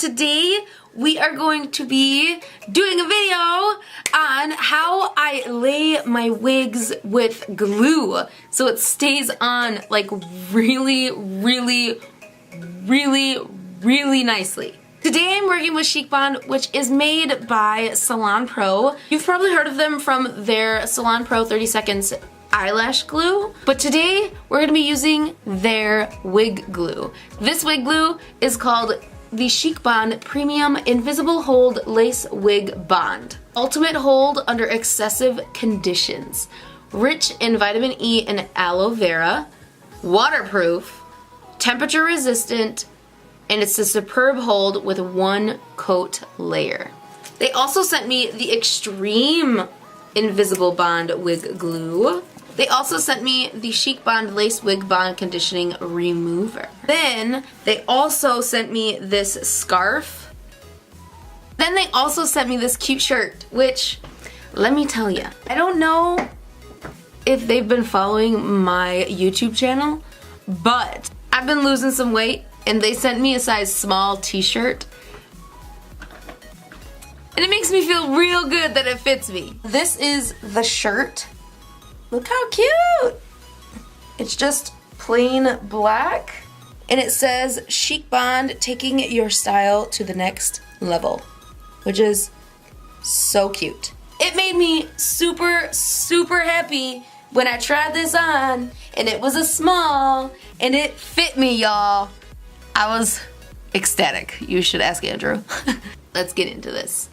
today we are going to be doing a video on how I lay my wigs with glue so it stays on like really nicely. Today I'm working with Chic BOND, which is made by Salon Pro. You've probably heard of them from their Salon Pro 30 Seconds eyelash glue, but today we're going to be using their wig glue. This wig glue is called the Chic BOND Premium Invisible Hold Lace Wig Bond. Ultimate hold under excessive conditions. Rich in vitamin E and aloe vera, waterproof, temperature resistant, and it's a superb hold with one coat layer. They also sent me the Extreme Invisible Bond Wig Glue. They also sent me the Chic BOND Lace Wig Bond Conditioning Remover. Then they also sent me this scarf. Then they also sent me this cute shirt, which, let me tell you, I don't know if they've been following my YouTube channel, but I've been losing some weight and they sent me a size small t-shirt. And it makes me feel real good that it fits me. This is the shirt. Look how cute! It's just plain black, and it says Chic BOND, taking your style to the next level, which is so cute. It made me super happy when I tried this on, and it was a small, and it fit me, y'all. I was ecstatic. You should ask Andrew. Let's get into this.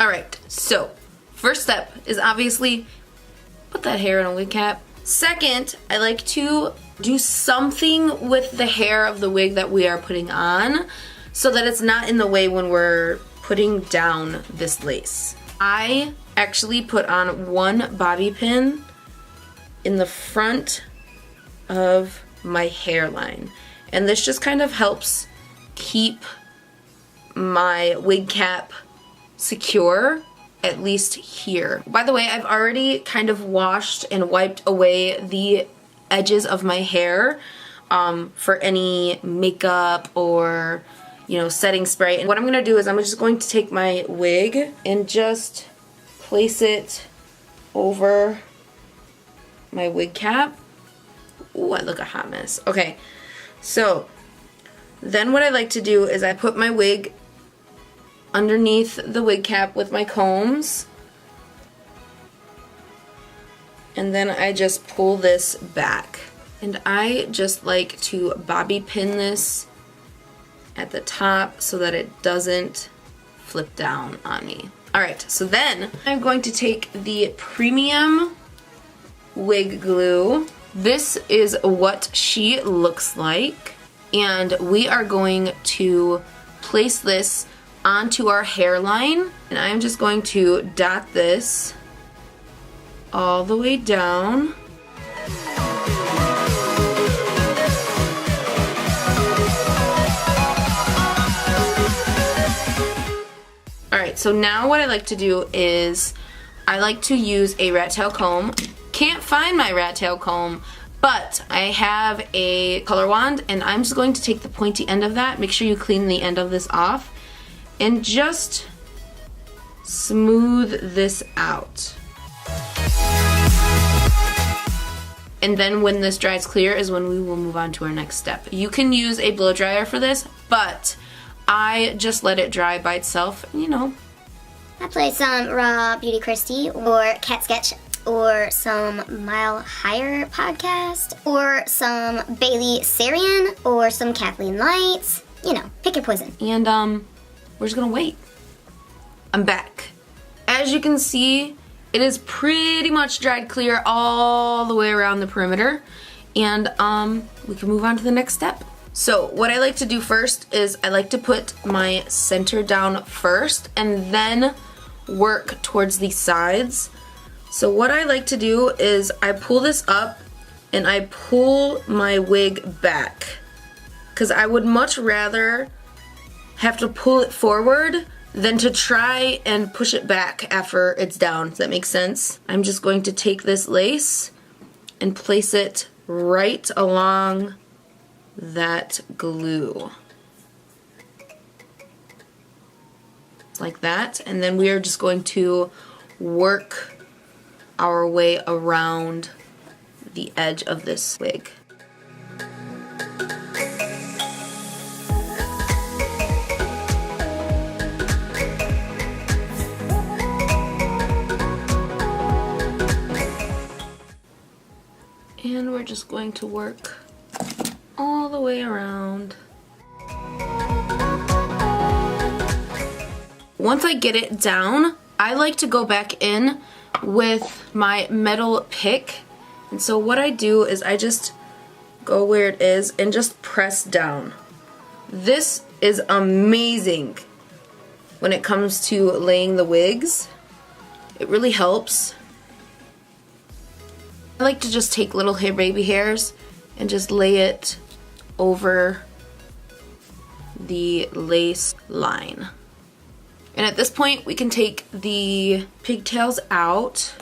Alright, so first step is obviously put that hair in a wig cap. Second, I like to do something with the hair of the wig that we are putting on so that it's not in the way when we're putting down this lace. I actually put on one bobby pin in the front of my hairline, and this just kind of helps keep my wig cap secure, at least here. By the way, I've already kind of washed and wiped away the edges of my hair for any makeup or, you know, setting spray. And what I'm going to do is I'm just going to take my wig and just place it over my wig cap. Ooh, I look a hot mess. Okay, so then what I like to do is I put my wig underneath the wig cap with my combs, and then I just pull this back, and I just like to bobby pin this at the top so that it doesn't flip down on me. Alright, so then I'm going to take the premium wig glue. This is what she looks like, and we are going to place this onto our hairline, and I'm just going to dot this all the way down. Alright, so now what I like to do is I like to use a rat tail comb. Can't find my rat tail comb, but I have a color wand, and I'm just going to take the pointy end of that. Make sure you clean the end of this off and just smooth this out. And then when this dries clear is when we will move on to our next step. You can use a blow dryer for this, but I just let it dry by itself, you know. I play some Raw Beauty Christie or Cat Sketch or some Mile Higher podcast or some Bailey Sarian or some Kathleen Lights. You know, pick your poison. And we're just gonna wait. I'm back. As you can see, it is pretty much dried clear all the way around the perimeter, and we can move on to the next step. So what I like to do first is I like to put my center down first and then work towards the sides. So what I like to do is I pull this up and I pull my wig back, because I would much rather have to pull it forward than to try and push it back after it's down. Does that make sense? I'm just going to take this lace and place it right along that glue. like that. And then we are just going to work our way around the edge of this wig. And we're just going to work all the way around. Once I get it down, I like to go back in with my metal pick. And so what I do is I just go where it is and just press down. This is amazing when it comes to laying the wigs. It really helps. I like to just take little baby hairs and just lay it over the lace line. And at this point we can take the pigtails out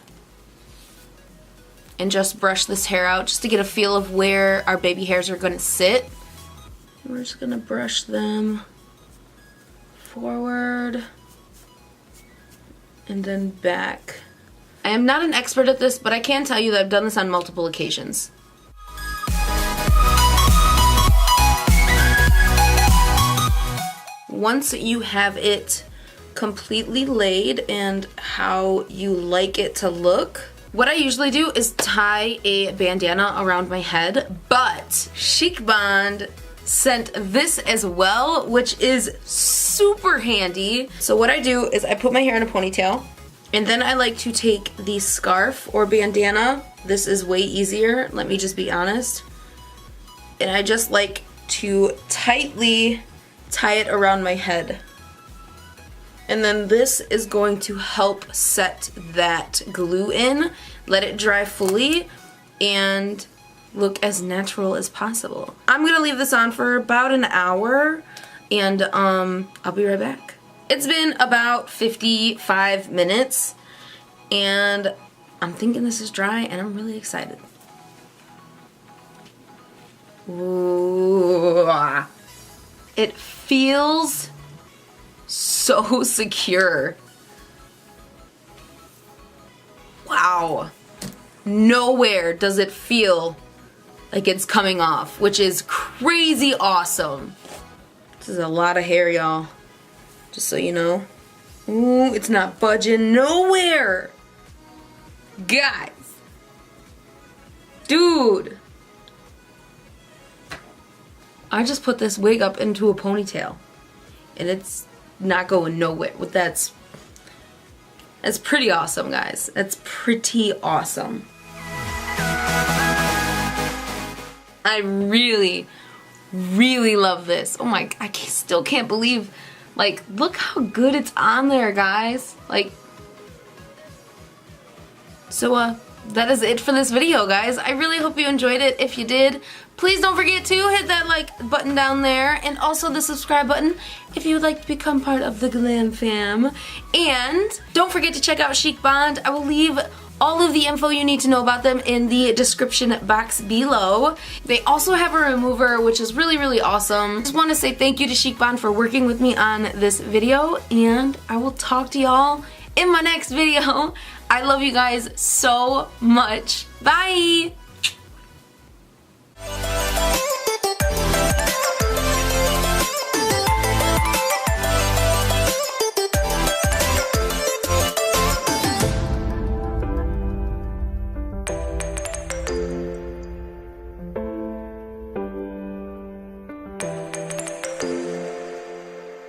and just brush this hair out just to get a feel of where our baby hairs are going to sit. And we're just going to brush them forward and then back. I am not an expert at this, but I can tell you that I've done this on multiple occasions. Once you have it completely laid and how you like it to look, what I usually do is tie a bandana around my head, but Chic Bond sent this as well, which is super handy. So what I do is I put my hair in a ponytail, and then I like to take the scarf or bandana. This is way easier, let me just be honest. And I just like to tightly tie it around my head. And then this is going to help set that glue in, let it dry fully, and look as natural as possible. I'm gonna leave this on for about an hour, and I'll be right back. It's been about 55 minutes, and I'm thinking this is dry, and I'm really excited. Ooh. It feels so secure. Wow. Nowhere does it feel like it's coming off, which is crazy awesome. This is a lot of hair, y'all. Just so you know. Ooh, it's not budging nowhere. Guys. Dude. I just put this wig up into a ponytail. And it's not going nowhere. That's pretty awesome, guys. That's pretty awesome. I really, really love this. Oh my, still can't believe, like, look how good it's on there, guys. Like, so, that is it for this video, guys. I really hope you enjoyed it. If you did, please don't forget to hit that like button down there and also the subscribe button if you would like to become part of the Glam Fam. And don't forget to check out Chic Bond. I will leave all of the info you need to know about them in the description box below. They also have a remover, which is really, really awesome. Just want to say thank you to Chic Bond for working with me on this video, and I will talk to y'all in my next video. I love you guys so much. Bye!